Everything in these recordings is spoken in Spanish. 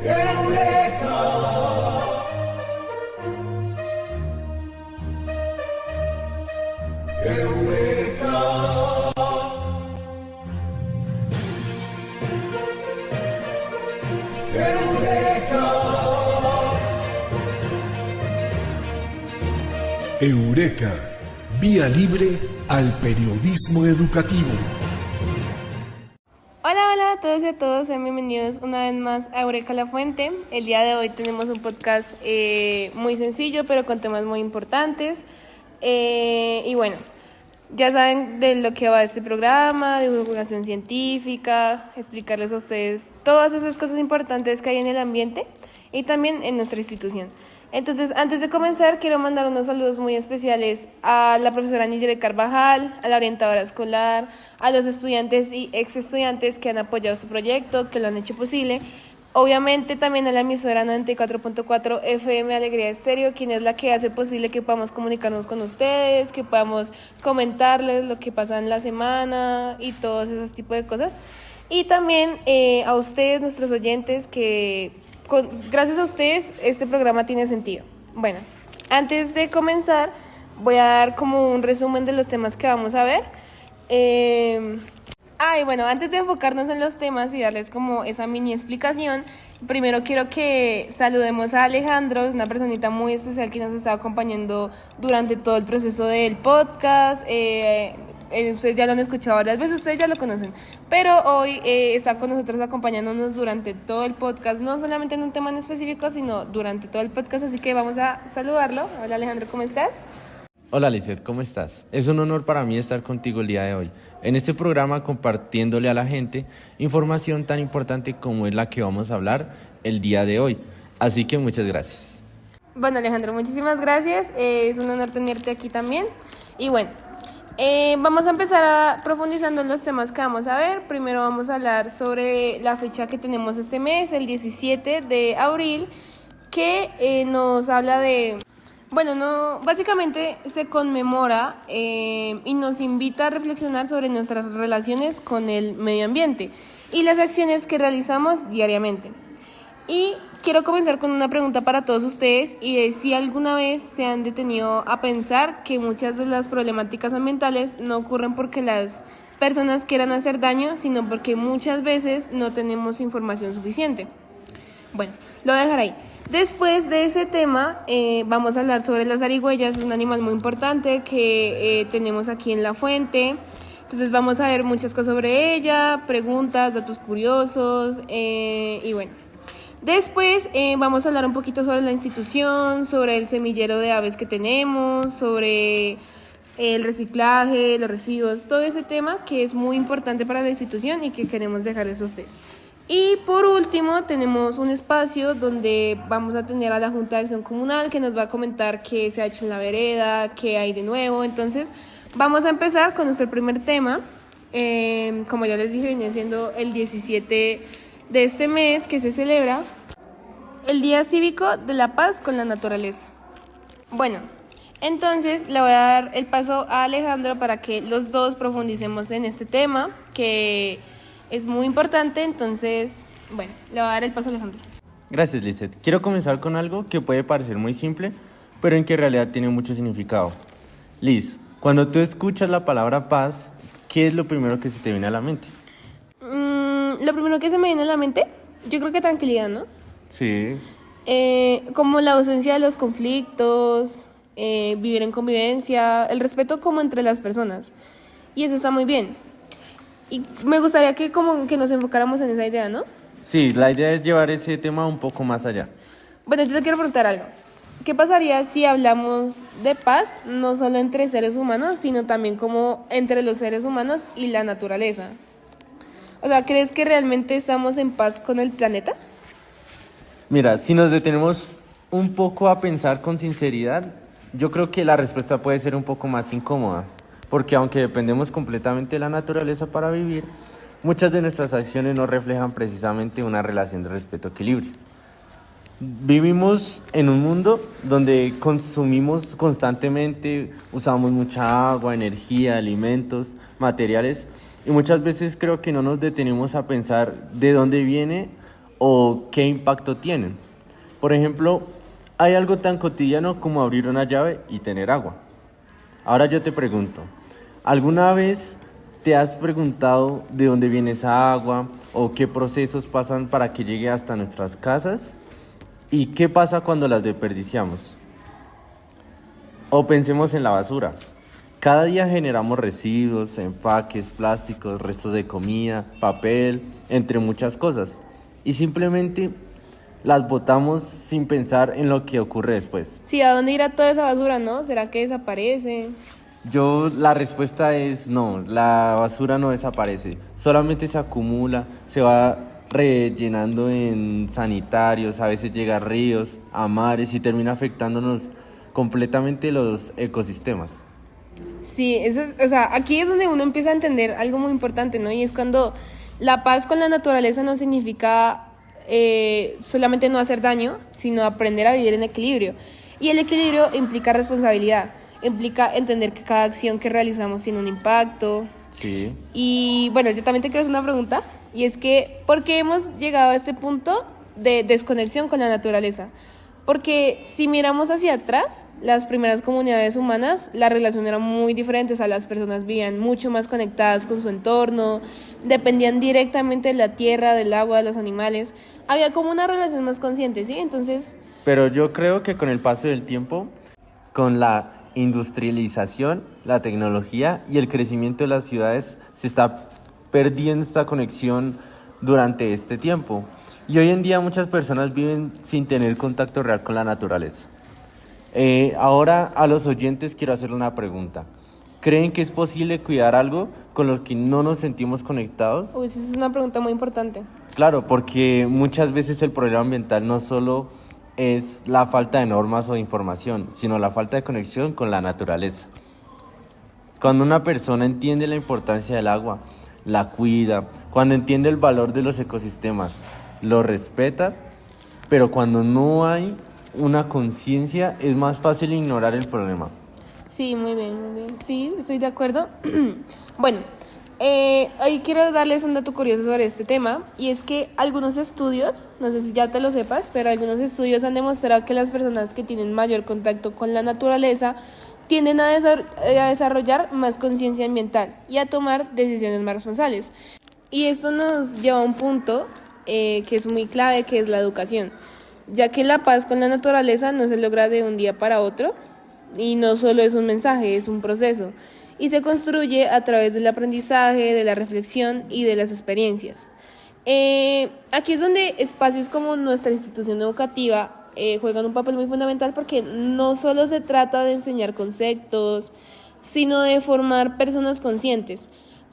Eureka. Eureka. Eureka. Eureka, vía libre al periodismo educativo. Hola a todos y a todos, sean bienvenidos una vez más a Eureka La Fuente. El día de hoy tenemos un podcast muy sencillo, pero con temas muy importantes. Y bueno, ya saben de lo que va este programa, de divulgación científica, explicarles a ustedes todas esas cosas importantes que hay en el ambiente y también en nuestra institución. Entonces, antes de comenzar, quiero mandar unos saludos muy especiales a la profesora Nidire Carvajal, a la orientadora escolar, a los estudiantes y ex estudiantes que han apoyado este proyecto, que lo han hecho posible. Obviamente también a la emisora 94.4 FM Alegría Estéreo, quien es la que hace posible que podamos comunicarnos con ustedes, que podamos comentarles lo que pasa en la semana y todos esos tipos de cosas. Y también a ustedes, nuestros oyentes, que gracias a ustedes este programa tiene sentido. Bueno, antes de comenzar voy a dar como un resumen de los temas que vamos a ver. Y bueno, antes de enfocarnos en los temas y darles como esa mini explicación, primero quiero que saludemos a Alejandro, es una personita muy especial que nos está acompañando durante todo el proceso del podcast. Ustedes ya lo han escuchado varias veces, ustedes ya lo conocen, pero hoy está con nosotros acompañándonos durante todo el podcast, no solamente en un tema en específico, sino durante todo el podcast, así que vamos a saludarlo. Hola Alejandro, ¿cómo estás? Hola Lizeth, ¿cómo estás? Es un honor para mí estar contigo el día de hoy, en este programa compartiéndole a la gente información tan importante como es la que vamos a hablar el día de hoy, así que muchas gracias. Bueno Alejandro, muchísimas gracias, es un honor tenerte aquí también, y bueno, vamos a empezar profundizando en los temas que vamos a ver. Primero vamos a hablar sobre la fecha que tenemos este mes, el 17 de abril, que nos habla de... Bueno, básicamente se conmemora y nos invita a reflexionar sobre nuestras relaciones con el medio ambiente y las acciones que realizamos diariamente. Y quiero comenzar con una pregunta para todos ustedes, y es si alguna vez se han detenido a pensar que muchas de las problemáticas ambientales no ocurren porque las personas quieran hacer daño, sino porque muchas veces no tenemos información suficiente. Bueno, lo voy a dejar ahí. Después de ese tema, vamos a hablar sobre las zarigüeyas. Es un animal muy importante que tenemos aquí en La Fuente. Entonces vamos a ver muchas cosas sobre ella, preguntas, datos curiosos y bueno. Después vamos a hablar un poquito sobre la institución, sobre el semillero de aves que tenemos, sobre el reciclaje, los residuos, todo ese tema que es muy importante para la institución y que queremos dejarles a ustedes. Y por último tenemos un espacio donde vamos a tener a la Junta de Acción Comunal que nos va a comentar qué se ha hecho en la vereda, qué hay de nuevo. Entonces vamos a empezar con nuestro primer tema. Como ya les dije, viene siendo el 17 de este mes que se celebra el Día Cívico de la Paz con la Naturaleza. Bueno, entonces le voy a dar el paso a Alejandro para que los dos profundicemos en este tema que es muy importante. Entonces, bueno, le voy a dar el paso a Alejandro. Gracias Lizeth. Quiero comenzar con algo que puede parecer muy simple, pero en que en realidad tiene mucho significado. Liz, cuando tú escuchas la palabra paz, ¿qué es lo primero que se te viene a la mente? Lo primero que se me viene a la mente, yo creo que tranquilidad, ¿no? Sí. Como la ausencia de los conflictos, vivir en convivencia, el respeto como entre las personas. Y eso está muy bien. Y me gustaría que como que nos enfocáramos en esa idea, ¿no? Sí, la idea es llevar ese tema un poco más allá. Bueno, yo te quiero preguntar algo. ¿Qué pasaría si hablamos de paz, no solo entre seres humanos, sino también como entre los seres humanos y la naturaleza? O sea, ¿crees que realmente estamos en paz con el planeta? Mira, si nos detenemos un poco a pensar con sinceridad, yo creo que la respuesta puede ser un poco más incómoda, porque aunque dependemos completamente de la naturaleza para vivir, muchas de nuestras acciones no reflejan precisamente una relación de respeto-equilibrio. Vivimos en un mundo donde consumimos constantemente, usamos mucha agua, energía, alimentos, materiales, y muchas veces creo que no nos detenemos a pensar de dónde viene o qué impacto tienen. Por ejemplo, hay algo tan cotidiano como abrir una llave y tener agua. Ahora yo te pregunto, ¿alguna vez te has preguntado de dónde viene esa agua o qué procesos pasan para que llegue hasta nuestras casas? ¿Y qué pasa cuando las desperdiciamos? O pensemos en la basura. Cada día generamos residuos, empaques, plásticos, restos de comida, papel, entre muchas cosas. Y simplemente las botamos sin pensar en lo que ocurre después. Sí, ¿a dónde irá toda esa basura, no? ¿Será que desaparece? La respuesta es no, la basura no desaparece, solamente se acumula, se va rellenando en sanitarios, a veces llega a ríos, a mares y termina afectándonos completamente los ecosistemas. Sí, o sea, aquí es donde uno empieza a entender algo muy importante, ¿no? Y es cuando la paz con la naturaleza no significa solamente no hacer daño, sino aprender a vivir en equilibrio. Y el equilibrio implica responsabilidad, implica entender que cada acción que realizamos tiene un impacto. Sí. Y bueno, yo también te quiero hacer una pregunta, y es que, ¿por qué hemos llegado a este punto de desconexión con la naturaleza? Porque si miramos hacia atrás, las primeras comunidades humanas, la relación era muy diferente, o sea, las personas vivían mucho más conectadas con su entorno, dependían directamente de la tierra, del agua, de los animales, había como una relación más consciente, ¿sí? Entonces... Pero yo creo que con el paso del tiempo, con la industrialización, la tecnología y el crecimiento de las ciudades, se está perdiendo esta conexión durante este tiempo. Y hoy en día muchas personas viven sin tener contacto real con la naturaleza. Ahora a los oyentes quiero hacerle una pregunta. ¿Creen que es posible cuidar algo con lo que no nos sentimos conectados? Uy, esa es una pregunta muy importante. Claro, porque muchas veces el problema ambiental no solo es la falta de normas o de información, sino la falta de conexión con la naturaleza. Cuando una persona entiende la importancia del agua, la cuida, cuando entiende el valor de los ecosistemas, lo respeta, pero cuando no hay una conciencia es más fácil ignorar el problema. Sí, muy bien, muy bien. Sí, estoy de acuerdo. Bueno, hoy quiero darles un dato curioso sobre este tema, y es que algunos estudios, no sé si ya te lo sepas, pero algunos estudios han demostrado que las personas que tienen mayor contacto con la naturaleza tienden a desarrollar más conciencia ambiental y a tomar decisiones más responsables. Y esto nos lleva a un punto que es muy clave, que es la educación, ya que la paz con la naturaleza no se logra de un día para otro, y no solo es un mensaje, es un proceso, y se construye a través del aprendizaje, de la reflexión y de las experiencias. Aquí es donde espacios como nuestra institución educativa juegan un papel muy fundamental, porque no solo se trata de enseñar conceptos, sino de formar personas conscientes,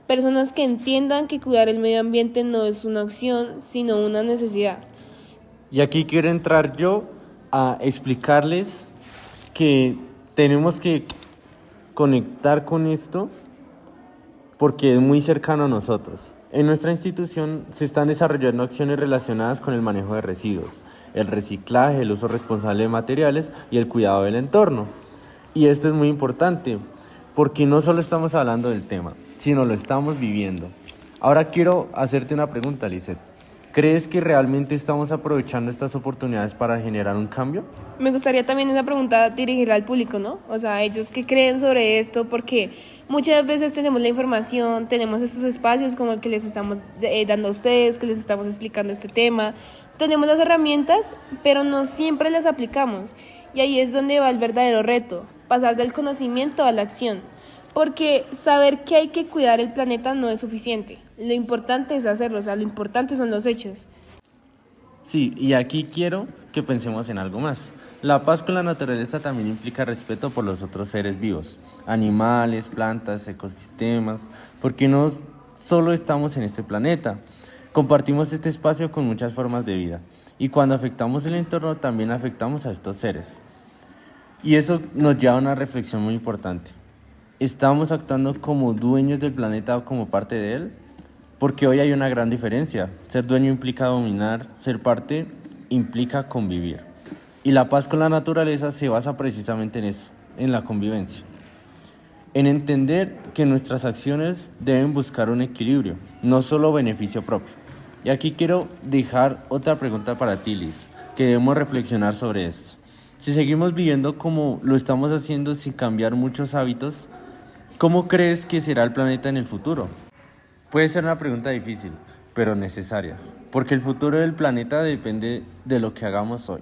personas que entiendan que cuidar el medio ambiente no es una opción, sino una necesidad. Y aquí quiero entrar yo a explicarles que tenemos que conectar con esto porque es muy cercano a nosotros. En nuestra institución se están desarrollando acciones relacionadas con el manejo de residuos, el reciclaje, el uso responsable de materiales y el cuidado del entorno. Y esto es muy importante porque no solo estamos hablando del tema, sino lo estamos viviendo. Ahora quiero hacerte una pregunta, Lisette. ¿Crees que realmente estamos aprovechando estas oportunidades para generar un cambio? Me gustaría también esa pregunta dirigirla al público, ¿no? O sea, ellos que creen sobre esto, porque muchas veces tenemos la información, tenemos estos espacios como el que les estamos dando a ustedes, que les estamos explicando este tema, tenemos las herramientas, pero no siempre las aplicamos. Y ahí es donde va el verdadero reto, pasar del conocimiento a la acción. Porque saber que hay que cuidar el planeta no es suficiente. Lo importante es hacerlo, o sea, lo importante son los hechos. Sí, y aquí quiero que pensemos en algo más. La paz con la naturaleza también implica respeto por los otros seres vivos, animales, plantas, ecosistemas, porque no solo estamos en este planeta, compartimos este espacio con muchas formas de vida, y cuando afectamos el entorno también afectamos a estos seres. Y eso nos lleva a una reflexión muy importante. ¿Estamos actuando como dueños del planeta o como parte de él? Porque hoy hay una gran diferencia. Ser dueño implica dominar, ser parte implica convivir. Y la paz con la naturaleza se basa precisamente en eso, en la convivencia. En entender que nuestras acciones deben buscar un equilibrio, no solo beneficio propio. Y aquí quiero dejar otra pregunta para ti, Liz, que debemos reflexionar sobre esto. Si seguimos viviendo como lo estamos haciendo sin cambiar muchos hábitos, ¿cómo crees que será el planeta en el futuro? Puede ser una pregunta difícil, pero necesaria, porque el futuro del planeta depende de lo que hagamos hoy.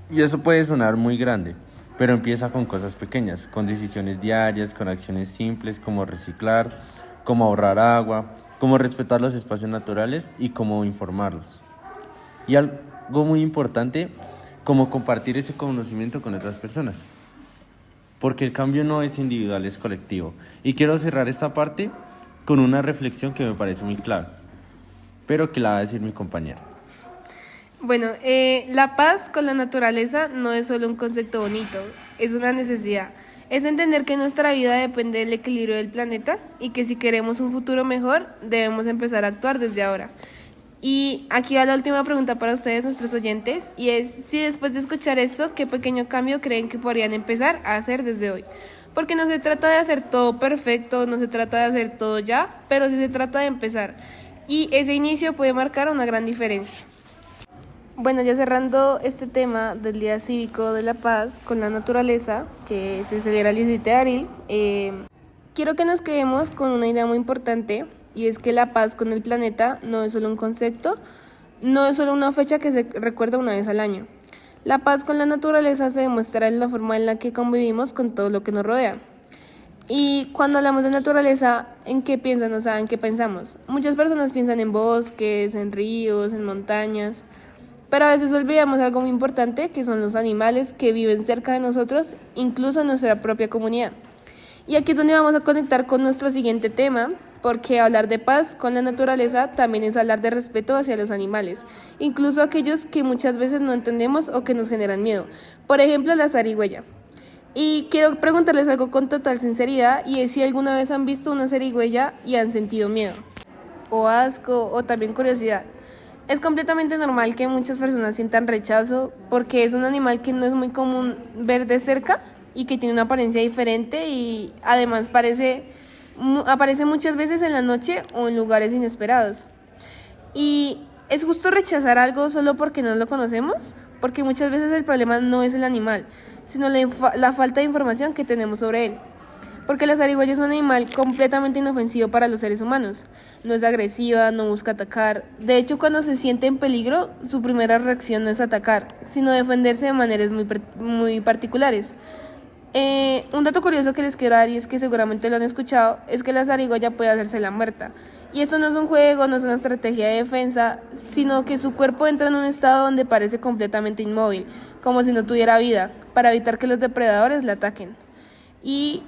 Y eso puede sonar muy grande, pero empieza con cosas pequeñas, con decisiones diarias, con acciones simples como reciclar, como ahorrar agua, como respetar los espacios naturales y como informarlos. Y algo muy importante, como compartir ese conocimiento con otras personas. Porque el cambio no es individual, es colectivo. Y quiero cerrar esta parte con una reflexión que me parece muy clara, pero que la va a decir mi compañera. Bueno, la paz con la naturaleza no es solo un concepto bonito, es una necesidad. Es entender que nuestra vida depende del equilibrio del planeta y que si queremos un futuro mejor, debemos empezar a actuar desde ahora. Y aquí va la última pregunta para ustedes, nuestros oyentes, y es si después de escuchar esto, ¿qué pequeño cambio creen que podrían empezar a hacer desde hoy? Porque no se trata de hacer todo perfecto, no se trata de hacer todo ya, pero sí se trata de empezar. Y ese inicio puede marcar una gran diferencia. Bueno, ya cerrando este tema del Día Cívico de la Paz con la naturaleza, que se celebra el 17 de abril, quiero que nos quedemos con una idea muy importante, y es que la paz con el planeta no es solo un concepto, no es solo una fecha que se recuerda una vez al año. La paz con la naturaleza se demuestra en la forma en la que convivimos con todo lo que nos rodea. Y cuando hablamos de naturaleza, ¿en qué piensan? O sea, ¿en qué pensamos? Muchas personas piensan en bosques, en ríos, en montañas, pero a veces olvidamos algo muy importante, que son los animales que viven cerca de nosotros, incluso en nuestra propia comunidad. Y aquí es donde vamos a conectar con nuestro siguiente tema, porque hablar de paz con la naturaleza también es hablar de respeto hacia los animales, incluso aquellos que muchas veces no entendemos o que nos generan miedo. Por ejemplo, la zarigüeya. Y quiero preguntarles algo con total sinceridad, y es si alguna vez han visto una zarigüeya y han sentido miedo, o asco, o también curiosidad. Es completamente normal que muchas personas sientan rechazo porque es un animal que no es muy común ver de cerca y que tiene una apariencia diferente y además aparece muchas veces en la noche o en lugares inesperados. Y es justo rechazar algo solo porque no lo conocemos, porque muchas veces el problema no es el animal, sino la falta de información que tenemos sobre él. Porque la zarigüeya es un animal completamente inofensivo para los seres humanos. No es agresiva, no busca atacar. De hecho, cuando se siente en peligro, su primera reacción no es atacar, sino defenderse de maneras muy particulares. Un dato curioso que les quiero dar, y es que seguramente lo han escuchado, es que la zarigüeya puede hacerse la muerta. Y esto no es un juego, no es una estrategia de defensa, sino que su cuerpo entra en un estado donde parece completamente inmóvil, como si no tuviera vida, para evitar que los depredadores la ataquen. Y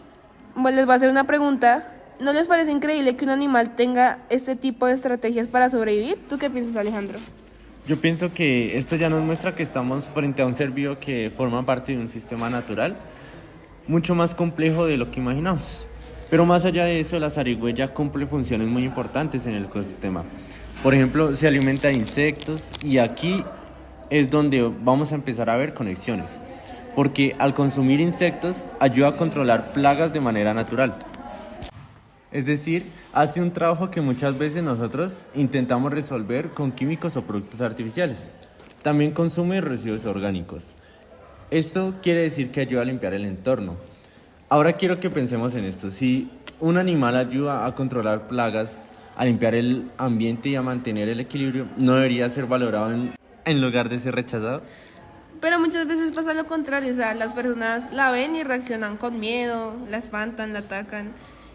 bueno, les voy a hacer una pregunta. ¿No les parece increíble que un animal tenga este tipo de estrategias para sobrevivir? ¿Tú qué piensas, Alejandro? Yo pienso que esto ya nos muestra que estamos frente a un ser vivo que forma parte de un sistema natural mucho más complejo de lo que imaginamos. Pero más allá de eso, la zarigüeya cumple funciones muy importantes en el ecosistema. Por ejemplo, se alimenta de insectos y aquí es donde vamos a empezar a ver conexiones, porque al consumir insectos ayuda a controlar plagas de manera natural. Es decir, hace un trabajo que muchas veces nosotros intentamos resolver con químicos o productos artificiales. También consume residuos orgánicos. Esto quiere decir que ayuda a limpiar el entorno. Ahora quiero que pensemos en esto. Si un animal ayuda a controlar plagas, a limpiar el ambiente y a mantener el equilibrio, ¿no debería ser valorado en lugar de ser rechazado? Pero muchas veces pasa lo contrario, o sea, las personas la ven y reaccionan con miedo, la espantan, la atacan.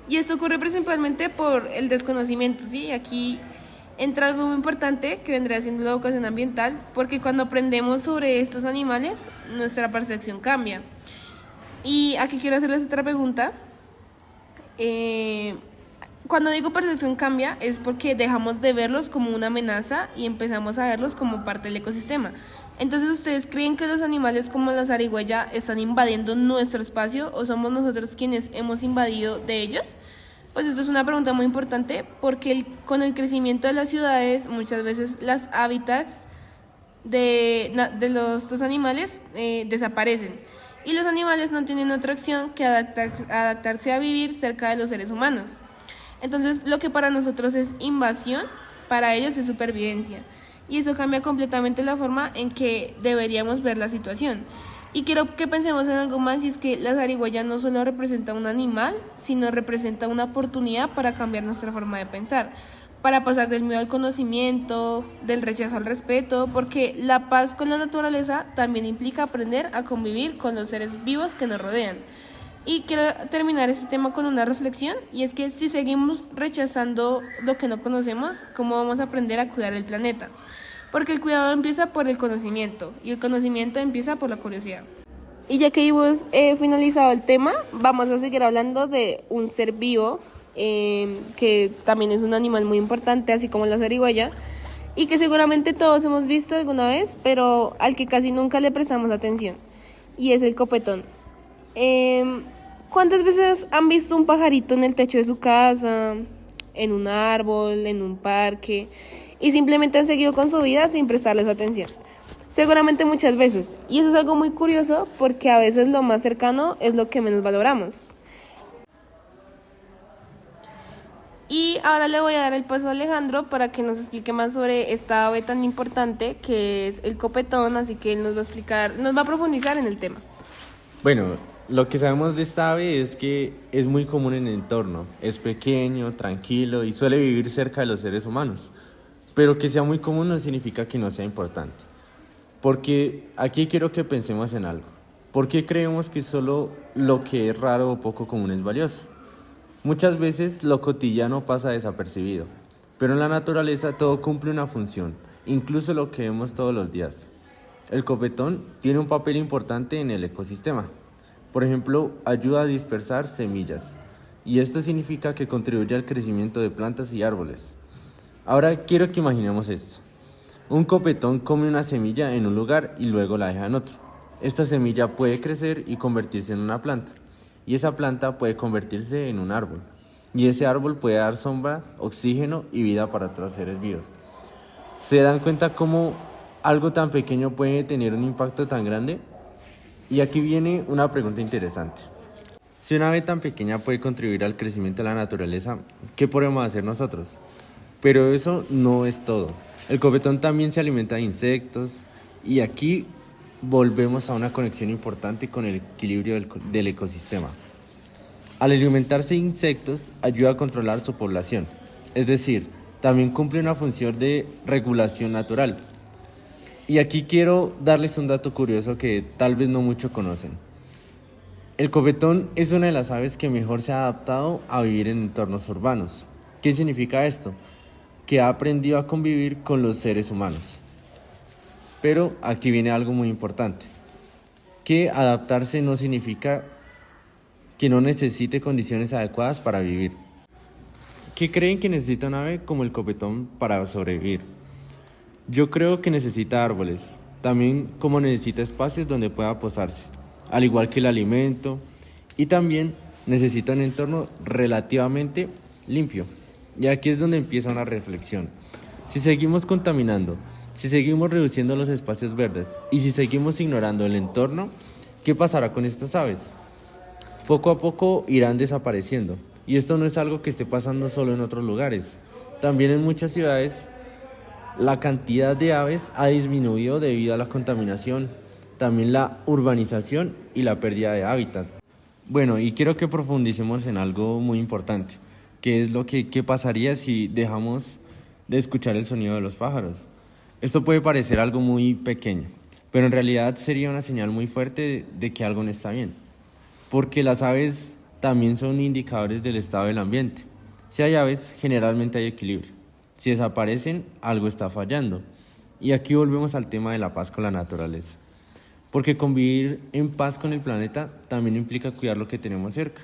Y esto ocurre principalmente por el desconocimiento, ¿sí? Aquí entra algo muy importante que vendría siendo la educación ambiental, porque cuando aprendemos sobre estos animales, nuestra percepción cambia. Y aquí quiero hacerles otra pregunta. Cuando digo percepción cambia, es porque dejamos de verlos como una amenaza y empezamos a verlos como parte del ecosistema. Entonces, ¿ustedes creen que los animales como la zarigüeya están invadiendo nuestro espacio o somos nosotros quienes hemos invadido de ellos? Pues esto es una pregunta muy importante porque con el crecimiento de las ciudades muchas veces los hábitats de estos animales desaparecen y los animales no tienen otra opción que adaptarse a vivir cerca de los seres humanos. Entonces, lo que para nosotros es invasión, para ellos es supervivencia. Y eso cambia completamente la forma en que deberíamos ver la situación. Y quiero que pensemos en algo más, y es que la zarigüeya no solo representa un animal, sino representa una oportunidad para cambiar nuestra forma de pensar, para pasar del miedo al conocimiento, del rechazo al respeto, porque la paz con la naturaleza también implica aprender a convivir con los seres vivos que nos rodean. Y quiero terminar este tema con una reflexión, y es que si seguimos rechazando lo que no conocemos, ¿cómo vamos a aprender a cuidar el planeta? Porque el cuidado empieza por el conocimiento, y el conocimiento empieza por la curiosidad. Y ya que hemos finalizado el tema, vamos a seguir hablando de un ser vivo, que también es un animal muy importante, así como la zarigüeya, y que seguramente todos hemos visto alguna vez, pero al que casi nunca le prestamos atención, y es el copetón. ¿Cuántas veces han visto un pajarito en el techo de su casa, en un árbol, en un parque, y simplemente han seguido con su vida sin prestarles atención? Seguramente muchas veces, y eso es algo muy curioso porque a veces lo más cercano es lo que menos valoramos. Y ahora le voy a dar el paso a Alejandro para que nos explique más sobre esta ave tan importante que es el copetón, así que él nos va a explicar, nos va a profundizar en el tema. Bueno, lo que sabemos de esta ave es que es muy común en el entorno, es pequeño, tranquilo y suele vivir cerca de los seres humanos, pero que sea muy común no significa que no sea importante, porque aquí quiero que pensemos en algo. ¿Por qué creemos que solo lo que es raro o poco común es valioso? Muchas veces lo cotidiano pasa desapercibido, pero en la naturaleza todo cumple una función, incluso lo que vemos todos los días. El copetón tiene un papel importante en el ecosistema. Por ejemplo, ayuda a dispersar semillas, y esto significa que contribuye al crecimiento de plantas y árboles. Ahora quiero que imaginemos esto. Un copetón come una semilla en un lugar y luego la deja en otro. Esta semilla puede crecer y convertirse en una planta, y esa planta puede convertirse en un árbol, y ese árbol puede dar sombra, oxígeno y vida para otros seres vivos. ¿Se dan cuenta cómo algo tan pequeño puede tener un impacto tan grande? Y aquí viene una pregunta interesante. Si una ave tan pequeña puede contribuir al crecimiento de la naturaleza, ¿qué podemos hacer nosotros? Pero eso no es todo. El copetón también se alimenta de insectos, y aquí volvemos a una conexión importante con el equilibrio del ecosistema. Al alimentarse de insectos, ayuda a controlar su población, es decir, también cumple una función de regulación natural. Y aquí quiero darles un dato curioso que tal vez no muchos conocen. El copetón es una de las aves que mejor se ha adaptado a vivir en entornos urbanos. ¿Qué significa esto? Que ha aprendido a convivir con los seres humanos. Pero aquí viene algo muy importante, que adaptarse no significa que no necesite condiciones adecuadas para vivir. ¿Qué creen que necesita un ave como el copetón para sobrevivir? Yo creo que necesita árboles, también como necesita espacios donde pueda posarse, al igual que el alimento, y también necesita un entorno relativamente limpio. Y aquí es donde empieza una reflexión. Si seguimos contaminando, si seguimos reduciendo los espacios verdes y si seguimos ignorando el entorno, ¿qué pasará con estas aves? Poco a poco irán desapareciendo. Y esto no es algo que esté pasando solo en otros lugares. También en muchas ciudades la cantidad de aves ha disminuido debido a la contaminación, también la urbanización y la pérdida de hábitat. Bueno, y quiero que profundicemos en algo muy importante, que es qué pasaría si dejamos de escuchar el sonido de los pájaros. Esto puede parecer algo muy pequeño, pero en realidad sería una señal muy fuerte de que algo no está bien, porque las aves también son indicadores del estado del ambiente. Si hay aves, generalmente hay equilibrio. Si desaparecen, algo está fallando. Y aquí volvemos al tema de la paz con la naturaleza, porque convivir en paz con el planeta también implica cuidar lo que tenemos cerca,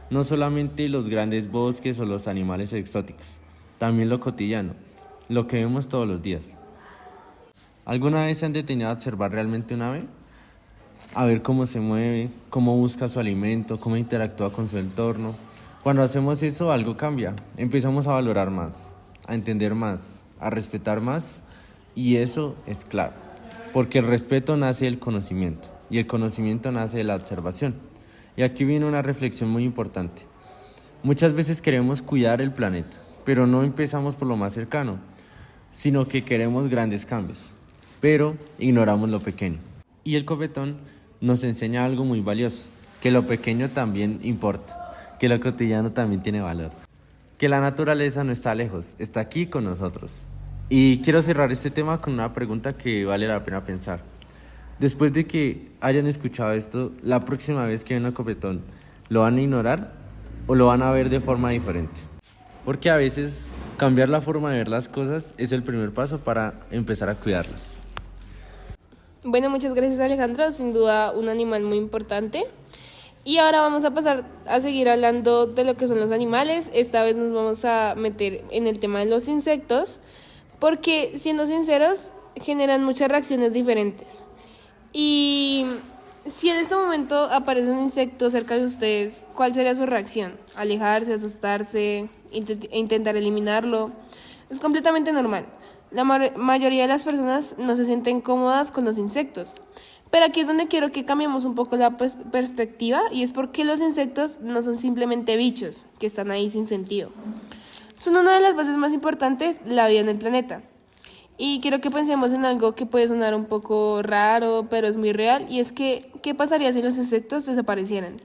no solamente los grandes bosques o los animales exóticos, también lo cotidiano, lo que vemos todos los días. ¿Alguna vez se han detenido a observar realmente un ave? A ver cómo se mueve, cómo busca su alimento, cómo interactúa con su entorno. Cuando hacemos eso, algo cambia. Empezamos a valorar más, a entender más, a respetar más, y eso es clave, porque el respeto nace del conocimiento, y el conocimiento nace de la observación. Y aquí viene una reflexión muy importante. Muchas veces queremos cuidar el planeta, pero no empezamos por lo más cercano. sino que queremos grandes cambios, pero ignoramos lo pequeño. Y el copetón nos enseña algo muy valioso, que lo pequeño también importa, que lo cotidiano también tiene valor, que la naturaleza no está lejos, está aquí con nosotros. Y quiero cerrar este tema con una pregunta que vale la pena pensar. Después de que hayan escuchado esto, la próxima vez que vean a copetón, ¿lo van a ignorar o lo van a ver de forma diferente? Porque a veces cambiar la forma de ver las cosas es el primer paso para empezar a cuidarlas. Bueno, muchas gracias Alejandro, sin duda un animal muy importante. Y ahora vamos a pasar a seguir hablando de lo que son los animales. Esta vez nos vamos a meter en el tema de los insectos, porque siendo sinceros, generan muchas reacciones diferentes. Y si en este momento aparece un insecto cerca de ustedes, ¿cuál sería su reacción? ¿Alejarse, asustarse, intentar eliminarlo? Es completamente normal. La mayoría de las personas no se sienten cómodas con los insectos. Pero aquí es donde quiero que cambiemos un poco la perspectiva, y es porque los insectos no son simplemente bichos que están ahí sin sentido. Son una de las bases más importantes de la vida en el planeta. Y quiero que pensemos en algo que puede sonar un poco raro, pero es muy real, y es que, ¿qué pasaría si los insectos desaparecieran?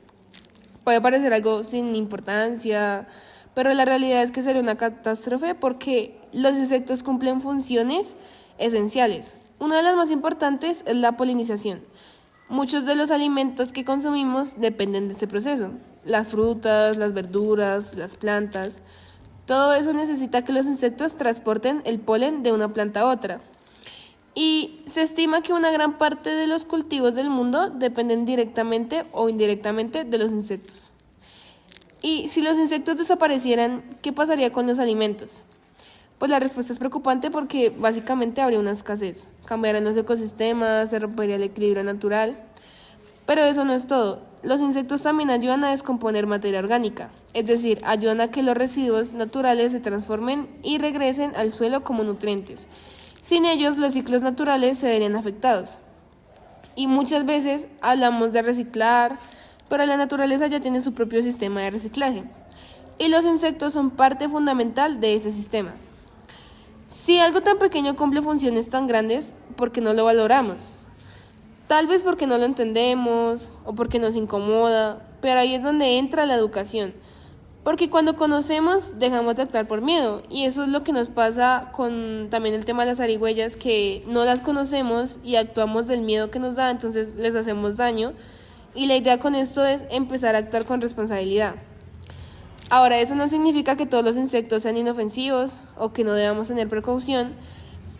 Puede parecer algo sin importancia, pero la realidad es que sería una catástrofe porque los insectos cumplen funciones esenciales. Una de las más importantes es la polinización. Muchos de los alimentos que consumimos dependen de este proceso. Las frutas, las verduras, las plantas. Todo eso necesita que los insectos transporten el polen de una planta a otra. Y se estima que una gran parte de los cultivos del mundo dependen directamente o indirectamente de los insectos. Y si los insectos desaparecieran, ¿qué pasaría con los alimentos? Pues la respuesta es preocupante porque básicamente habría una escasez. Cambiarían los ecosistemas, se rompería el equilibrio natural. Pero eso no es todo. Los insectos también ayudan a descomponer materia orgánica, es decir, ayudan a que los residuos naturales se transformen y regresen al suelo como nutrientes. Sin ellos, los ciclos naturales se verían afectados. Y muchas veces hablamos de reciclar, pero la naturaleza ya tiene su propio sistema de reciclaje. Y los insectos son parte fundamental de ese sistema. Si algo tan pequeño cumple funciones tan grandes, ¿por qué no lo valoramos? Tal vez porque no lo entendemos o porque nos incomoda, pero ahí es donde entra la educación. Porque cuando conocemos, dejamos de actuar por miedo. Y eso es lo que nos pasa con también el tema de las zarigüeyas, que no las conocemos y actuamos del miedo que nos da, entonces les hacemos daño. Y la idea con esto es empezar a actuar con responsabilidad. Ahora, eso no significa que todos los insectos sean inofensivos o que no debamos tener precaución,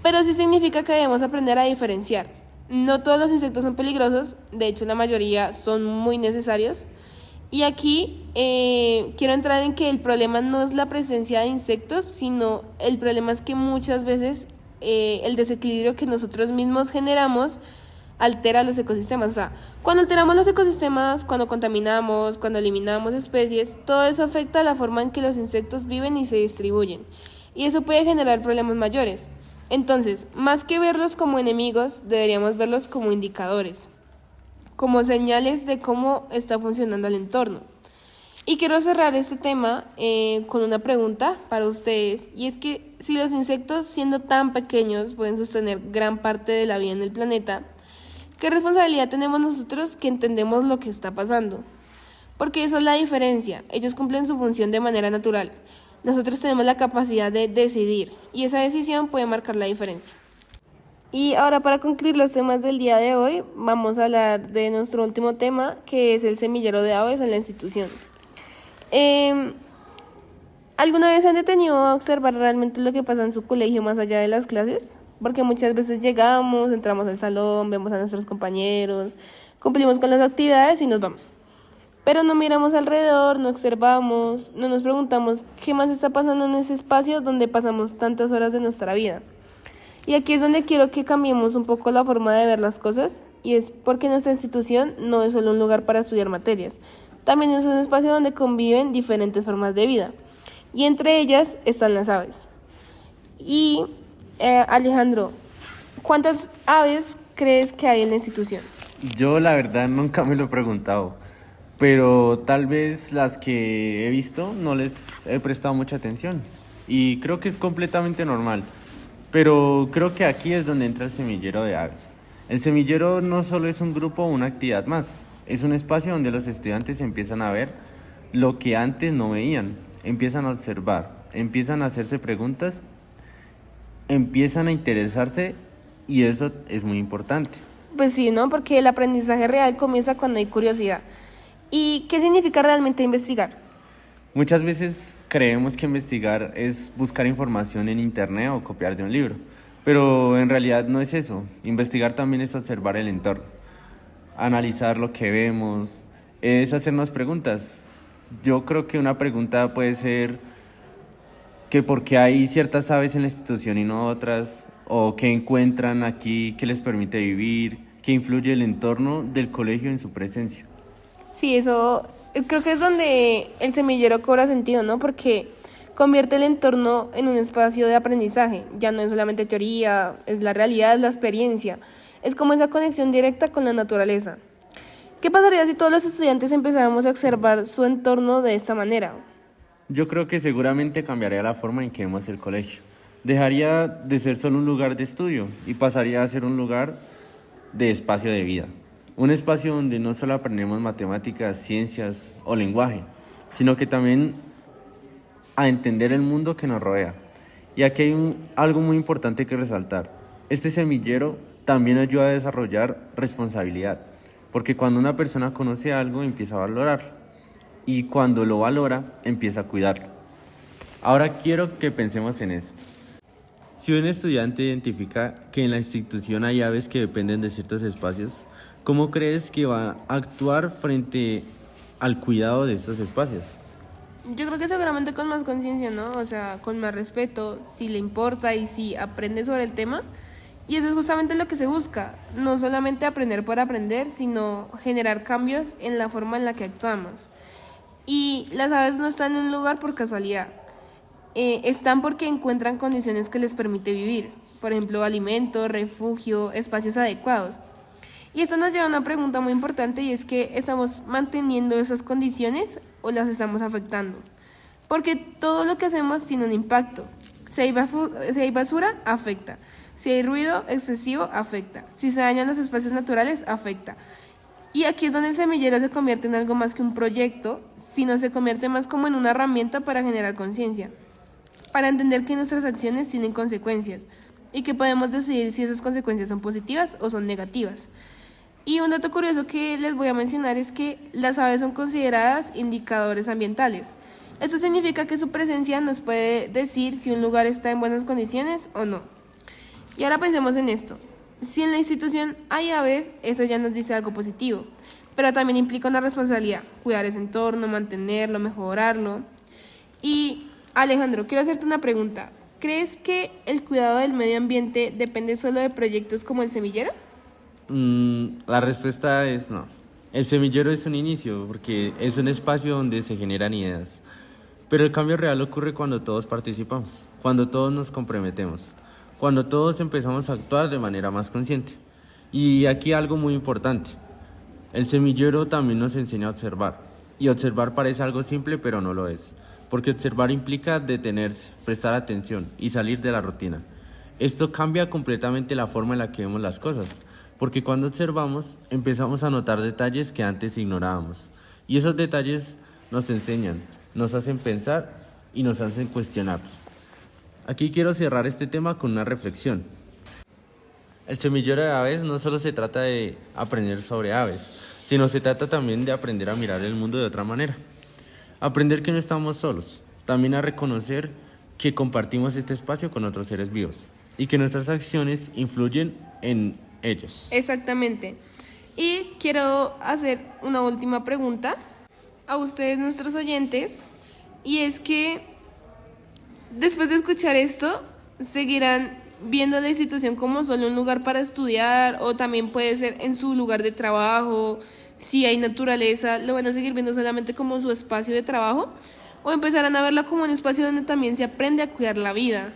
pero sí significa que debemos aprender a diferenciar. No todos los insectos son peligrosos, de hecho la mayoría son muy necesarios. Y aquí quiero entrar en que el problema no es la presencia de insectos, sino el problema es que muchas veces el desequilibrio que nosotros mismos generamos altera los ecosistemas. O sea, cuando alteramos los ecosistemas, cuando contaminamos, cuando eliminamos especies, todo eso afecta la forma en que los insectos viven y se distribuyen. Y eso puede generar problemas mayores. Entonces, más que verlos como enemigos, deberíamos verlos como indicadores, como señales de cómo está funcionando el entorno. Y quiero cerrar este tema con una pregunta para ustedes, y es que si los insectos, siendo tan pequeños, pueden sostener gran parte de la vida en el planeta, ¿qué responsabilidad tenemos nosotros que entendemos lo que está pasando? Porque esa es la diferencia. Ellos cumplen su función de manera natural. Nosotros tenemos la capacidad de decidir y esa decisión puede marcar la diferencia. Y ahora, para concluir los temas del día de hoy, vamos a hablar de nuestro último tema, que es el semillero de aves en la institución. ¿Alguna vez han detenido a observar realmente lo que pasa en su colegio más allá de las clases? Porque muchas veces llegamos, entramos al salón, vemos a nuestros compañeros, cumplimos con las actividades y nos vamos. Pero no miramos alrededor, no observamos, no nos preguntamos qué más está pasando en ese espacio donde pasamos tantas horas de nuestra vida. Y aquí es donde quiero que cambiemos un poco la forma de ver las cosas, y es porque nuestra institución no es solo un lugar para estudiar materias, también es un espacio donde conviven diferentes formas de vida, y entre ellas están las aves. Y Alejandro, ¿cuántas aves crees que hay en la institución? Yo la verdad nunca me lo he preguntado, pero tal vez las que he visto no les he prestado mucha atención y creo que es completamente normal. Pero creo que aquí es donde entra el semillero de aves. El semillero no solo es un grupo o una actividad más, es un espacio donde los estudiantes empiezan a ver lo que antes no veían, empiezan a observar, empiezan a hacerse preguntas, empiezan a interesarse y eso es muy importante. Pues sí, ¿no? Porque el aprendizaje real comienza cuando hay curiosidad. ¿Y qué significa realmente investigar? Muchas veces creemos que investigar es buscar información en internet o copiar de un libro, pero en realidad no es eso. Investigar también es observar el entorno, analizar lo que vemos, es hacernos preguntas. Yo creo que una pregunta puede ser que por qué hay ciertas aves en la institución y no otras, o qué encuentran aquí, qué les permite vivir, qué influye el entorno del colegio en su presencia. Sí, eso creo que es donde el semillero cobra sentido, ¿no? Porque convierte el entorno en un espacio de aprendizaje. Ya no es solamente teoría, es la realidad, es la experiencia. Es como esa conexión directa con la naturaleza. ¿Qué pasaría si todos los estudiantes empezáramos a observar su entorno de esta manera? Yo creo que seguramente cambiaría la forma en que vemos el colegio. Dejaría de ser solo un lugar de estudio y pasaría a ser un lugar de espacio de vida. Un espacio donde no solo aprendemos matemáticas, ciencias o lenguaje, sino que también a entender el mundo que nos rodea. Y aquí hay algo muy importante que resaltar. Este semillero también ayuda a desarrollar responsabilidad, porque cuando una persona conoce algo empieza a valorarlo y cuando lo valora empieza a cuidarlo. Ahora quiero que pensemos en esto. Si un estudiante identifica que en la institución hay aves que dependen de ciertos espacios, ¿cómo crees que va a actuar frente al cuidado de estos espacios? Yo creo que seguramente con más conciencia, ¿no? O sea, con más respeto, si le importa y si aprende sobre el tema. Y eso es justamente lo que se busca, no solamente aprender por aprender, sino generar cambios en la forma en la que actuamos. Y las aves no están en un lugar por casualidad, están porque encuentran condiciones que les permite vivir, por ejemplo, alimento, refugio, espacios adecuados. Y esto nos lleva a una pregunta muy importante y es que ¿estamos manteniendo esas condiciones o las estamos afectando? Porque todo lo que hacemos tiene un impacto. Si hay basura, afecta. Si hay ruido excesivo, afecta. Si se dañan los espacios naturales, afecta. Y aquí es donde el semillero se convierte en algo más que un proyecto, sino se convierte más como en una herramienta para generar conciencia, para entender que nuestras acciones tienen consecuencias y que podemos decidir si esas consecuencias son positivas o son negativas. Y un dato curioso que les voy a mencionar es que las aves son consideradas indicadores ambientales. Esto significa que su presencia nos puede decir si un lugar está en buenas condiciones o no. Y ahora pensemos en esto. Si en la institución hay aves, eso ya nos dice algo positivo, pero también implica una responsabilidad, cuidar ese entorno, mantenerlo, mejorarlo. Y Alejandro, quiero hacerte una pregunta. ¿Crees que el cuidado del medio ambiente depende solo de proyectos como el semillero? La respuesta es no. El semillero es un inicio porque es un espacio donde se generan ideas. Pero el cambio real ocurre cuando todos participamos, cuando todos nos comprometemos, cuando todos empezamos a actuar de manera más consciente. Y aquí algo muy importante. El semillero también nos enseña a observar. Y observar parece algo simple, pero no lo es. Porque observar implica detenerse, prestar atención y salir de la rutina. Esto cambia completamente la forma en la que vemos las cosas. Porque cuando observamos, empezamos a notar detalles que antes ignorábamos. Y esos detalles nos enseñan, nos hacen pensar y nos hacen cuestionarnos. Aquí quiero cerrar este tema con una reflexión. El semillero de aves no solo se trata de aprender sobre aves, sino se trata también de aprender a mirar el mundo de otra manera. Aprender que no estamos solos, también a reconocer que compartimos este espacio con otros seres vivos y que nuestras acciones influyen en ellos. Exactamente. Y quiero hacer una última pregunta a ustedes, nuestros oyentes, y es que después de escuchar esto, ¿seguirán viendo la institución como solo un lugar para estudiar o también puede ser en su lugar de trabajo? Si hay naturaleza, ¿lo van a seguir viendo solamente como su espacio de trabajo? ¿O empezarán a verla como un espacio donde también se aprende a cuidar la vida?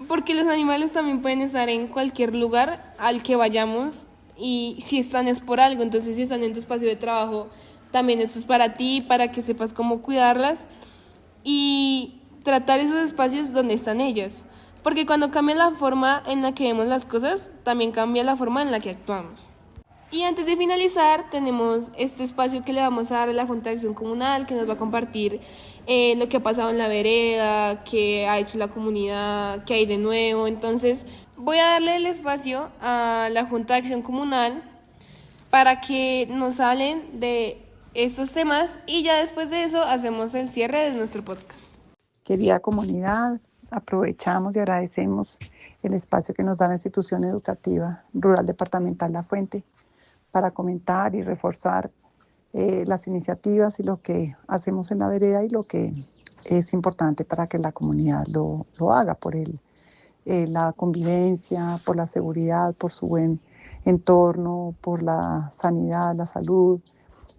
Porque los animales también pueden estar en cualquier lugar al que vayamos y si están es por algo. Entonces si están en tu espacio de trabajo, también esto es para ti, para que sepas cómo cuidarlas y tratar esos espacios donde están ellas. porque cuando cambia la forma en la que vemos las cosas, también cambia la forma en la que actuamos. Y antes de finalizar, tenemos este espacio que le vamos a dar a la Junta de Acción Comunal, que nos va a compartir lo que ha pasado en la vereda, qué ha hecho la comunidad, qué hay de nuevo. Entonces, voy a darle el espacio a la Junta de Acción Comunal para que nos hablen de estos temas y ya después de eso hacemos el cierre de nuestro podcast. Querida comunidad, aprovechamos y agradecemos el espacio que nos da la institución educativa rural departamental La Fuente para comentar y reforzar las iniciativas y lo que hacemos en la vereda y lo que es importante para que la comunidad lo haga por la convivencia, por la seguridad, por su buen entorno, por la sanidad, la salud,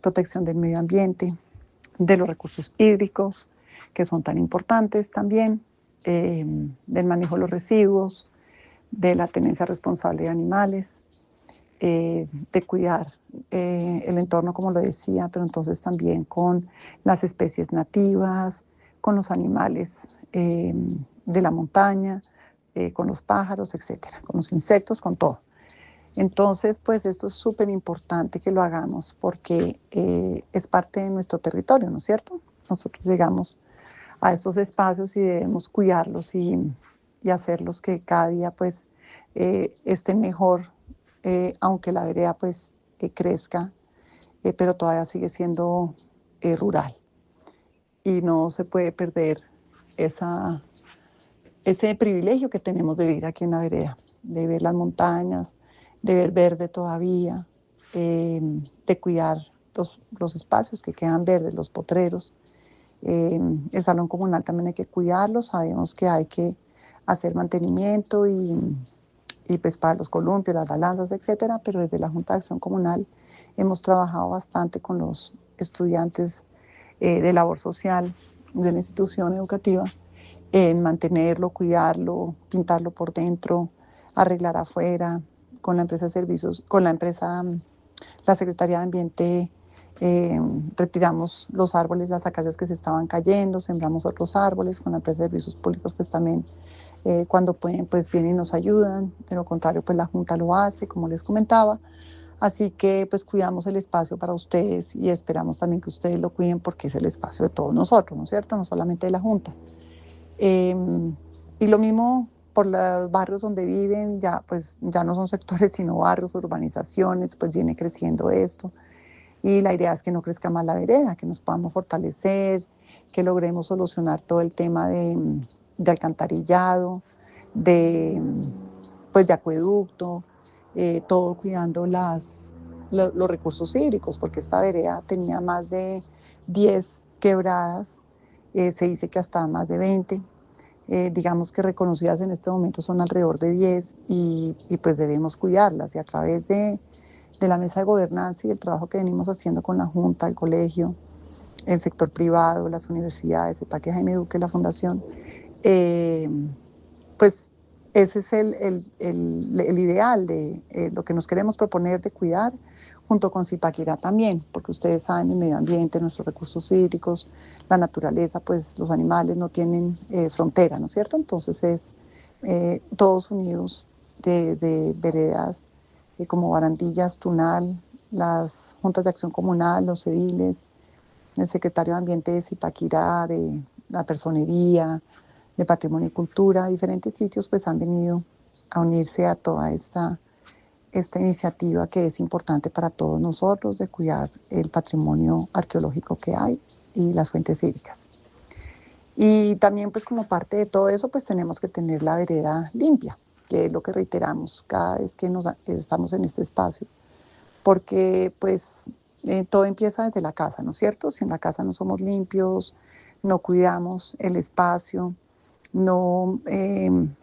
protección del medio ambiente, de los recursos hídricos, que son tan importantes también, del manejo de los residuos, de la tenencia responsable de animales, de cuidar el entorno, como lo decía, pero entonces también con las especies nativas, con los animales de la montaña, con los pájaros, etcétera, con los insectos, con todo. Entonces, pues esto es súper importante que lo hagamos porque es parte de nuestro territorio, ¿no es cierto? Nosotros llegamos a estos espacios y debemos cuidarlos y hacerlos que cada día pues estén mejor, aunque la vereda pues crezca, pero todavía sigue siendo rural. Y no se puede perder ese privilegio que tenemos de vivir aquí en la vereda, de ver las montañas, de ver verde todavía, de cuidar los espacios que quedan verdes, los potreros. El salón comunal también hay que cuidarlo, sabemos que hay que hacer mantenimiento y pues para los columpios, las balanzas, etcétera, pero desde la Junta de Acción Comunal hemos trabajado bastante con los estudiantes de labor social de la institución educativa en mantenerlo, cuidarlo, pintarlo por dentro, arreglar afuera, con la empresa de servicios, la Secretaría de Ambiente, retiramos los árboles, las acacias que se estaban cayendo, sembramos otros árboles, con la empresa de servicios públicos pues también cuando pueden pues vienen y nos ayudan, de lo contrario pues la Junta lo hace, como les comentaba, así que pues cuidamos el espacio para ustedes y esperamos también que ustedes lo cuiden porque es el espacio de todos nosotros, ¿no es cierto? No solamente de la Junta. Y lo mismo por los barrios donde viven, ya no son sectores sino barrios, urbanizaciones, pues viene creciendo esto. Y la idea es que no crezca más la vereda, que nos podamos fortalecer, que logremos solucionar todo el tema de alcantarillado, de acueducto, todo cuidando los recursos hídricos, porque esta vereda tenía más de 10 quebradas, se dice que hasta más de 20. Digamos que reconocidas en este momento son alrededor de 10 y pues debemos cuidarlas y a través de la mesa de gobernanza y el trabajo que venimos haciendo con la Junta, el colegio, el sector privado, las universidades, el Parque Jaime Duque, la fundación, pues ese es el ideal de lo que nos queremos proponer de cuidar, junto con Zipaquirá también, porque ustedes saben, el medio ambiente, nuestros recursos hídricos, la naturaleza, pues los animales no tienen frontera, ¿no es cierto? Entonces es todos unidos desde veredas como Barandillas, Tunal, las juntas de acción comunal, los ediles, el secretario de Ambiente de Zipaquirá, de la personería, de Patrimonio y Cultura, diferentes sitios pues han venido a unirse a toda esta iniciativa que es importante para todos nosotros de cuidar el patrimonio arqueológico que hay y las fuentes hídricas. Y también pues como parte de todo eso pues tenemos que tener la vereda limpia, que es lo que reiteramos cada vez que estamos en este espacio, porque pues todo empieza desde la casa, ¿no es cierto? Si en la casa no somos limpios, no cuidamos el espacio, no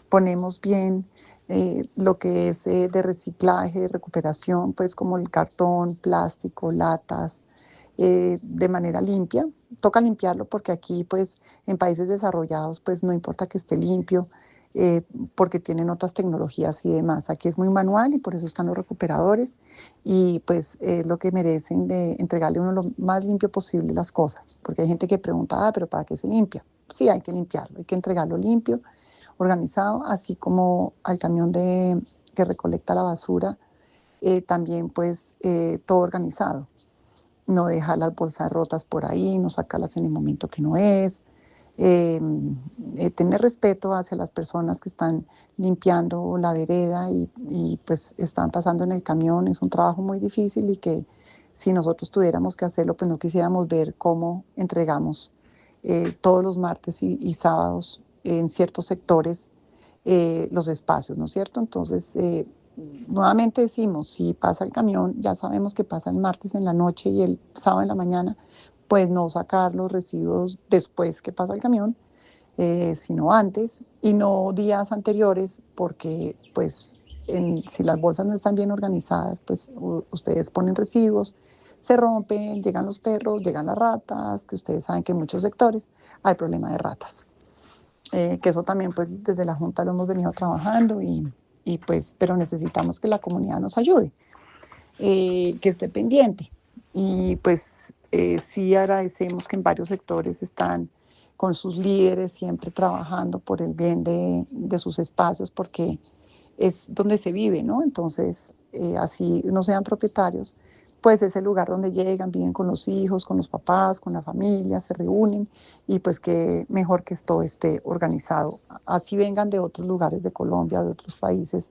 ponemos bien lo que es de reciclaje, de recuperación, pues como el cartón, plástico, latas, de manera limpia. Toca limpiarlo porque aquí pues en países desarrollados pues no importa que esté limpio porque tienen otras tecnologías y demás. Aquí es muy manual y por eso están los recuperadores y pues es lo que merecen de entregarle uno lo más limpio posible las cosas, porque hay gente que pregunta, pero ¿para qué se limpia? Sí, hay que limpiarlo, hay que entregarlo limpio. organizado, así como al camión que recolecta la basura, también pues todo organizado. No dejar las bolsas rotas por ahí, no sacarlas en el momento que no es. Tener respeto hacia las personas que están limpiando la vereda y pues están pasando en el camión. Es un trabajo muy difícil y que si nosotros tuviéramos que hacerlo, pues no quisiéramos ver cómo entregamos todos los martes y sábados en ciertos sectores los espacios, ¿no es cierto? Entonces, nuevamente decimos, si pasa el camión, ya sabemos que pasa el martes en la noche y el sábado en la mañana, pues no sacar los residuos después que pasa el camión, sino antes y no días anteriores, porque pues si las bolsas no están bien organizadas, pues ustedes ponen residuos, se rompen, llegan los perros, llegan las ratas, que ustedes saben que en muchos sectores hay problema de ratas. Que eso también pues desde la Junta lo hemos venido trabajando y pues, pero necesitamos que la comunidad nos ayude, que esté pendiente. Y pues sí agradecemos que en varios sectores están con sus líderes siempre trabajando por el bien de sus espacios, porque es donde se vive, ¿no? Entonces, así no sean propietarios, pues es el lugar donde llegan, viven con los hijos, con los papás, con la familia, se reúnen y pues que mejor que esto esté organizado. Así vengan de otros lugares de Colombia, de otros países,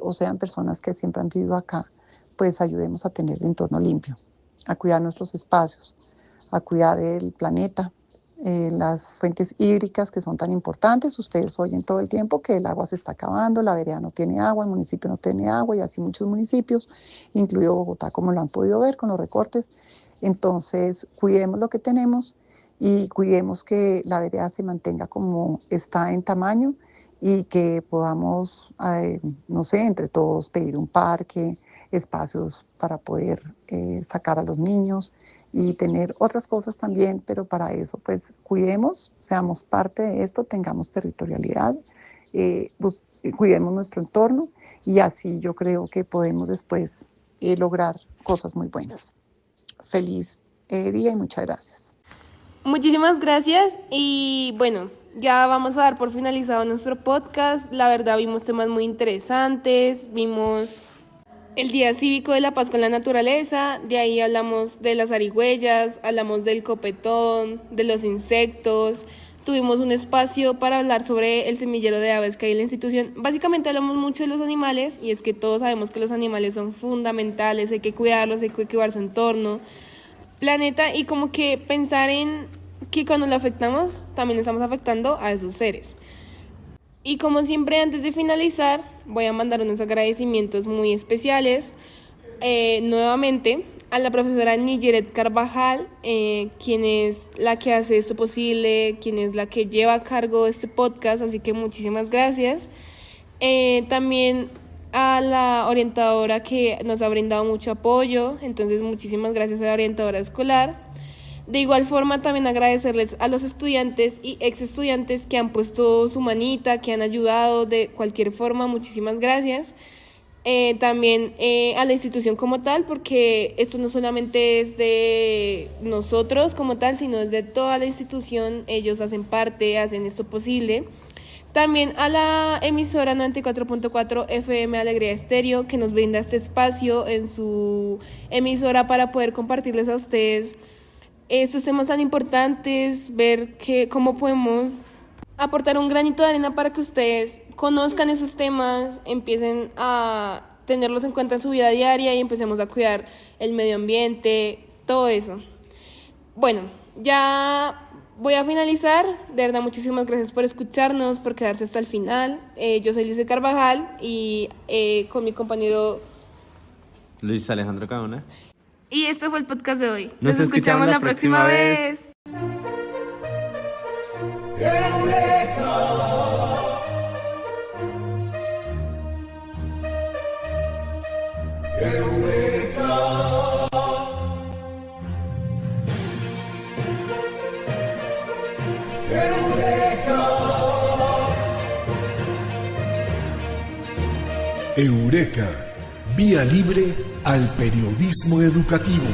o sean personas que siempre han vivido acá, pues ayudemos a tener el entorno limpio, a cuidar nuestros espacios, a cuidar el planeta, las fuentes hídricas que son tan importantes. Ustedes oyen todo el tiempo que el agua se está acabando, la vereda no tiene agua, el municipio no tiene agua y así muchos municipios, incluido Bogotá, como lo han podido ver con los recortes. Entonces, cuidemos lo que tenemos y cuidemos que la vereda se mantenga como está en tamaño y que podamos, no sé, entre todos pedir un parque, espacios para poder sacar a los niños y tener otras cosas también, pero para eso pues cuidemos, seamos parte de esto, tengamos territorialidad, cuidemos nuestro entorno y así yo creo que podemos después lograr cosas muy buenas. Feliz día y muchas gracias. Muchísimas gracias y bueno, ya vamos a dar por finalizado nuestro podcast. La verdad vimos temas muy interesantes, vimos el Día Cívico de la Paz con la Naturaleza, de ahí hablamos de las zarigüeyas, hablamos del copetón, de los insectos, tuvimos un espacio para hablar sobre el semillero de aves que hay en la institución. Básicamente hablamos mucho de los animales y es que todos sabemos que los animales son fundamentales, hay que cuidarlos, hay que cuidar su entorno, planeta y como que pensar en que cuando lo afectamos también estamos afectando a esos seres. Y como siempre, antes de finalizar, voy a mandar unos agradecimientos muy especiales nuevamente a la profesora Nigeret Carvajal, quien es la que hace esto posible, quien es la que lleva a cargo este podcast, así que muchísimas gracias. También a la orientadora que nos ha brindado mucho apoyo, entonces muchísimas gracias a la orientadora escolar. De igual forma, también agradecerles a los estudiantes y ex estudiantes que han puesto su manita, que han ayudado de cualquier forma. Muchísimas gracias. También a la institución como tal, porque esto no solamente es de nosotros como tal, sino es de toda la institución. Ellos hacen parte, hacen esto posible. También a la emisora 94.4 FM Alegría Estéreo, que nos brinda este espacio en su emisora para poder compartirles a ustedes estos temas tan importantes, ver cómo podemos aportar un granito de arena para que ustedes conozcan esos temas, empiecen a tenerlos en cuenta en su vida diaria y empecemos a cuidar el medio ambiente, todo eso. Bueno, ya voy a finalizar. De verdad, muchísimas gracias por escucharnos, por quedarse hasta el final. Yo soy Lice Carvajal y con mi compañero Luis Alejandro Caona. Y este fue el podcast de hoy. Nos escuchamos la próxima vez. Eureka, vía libre al periodismo educativo.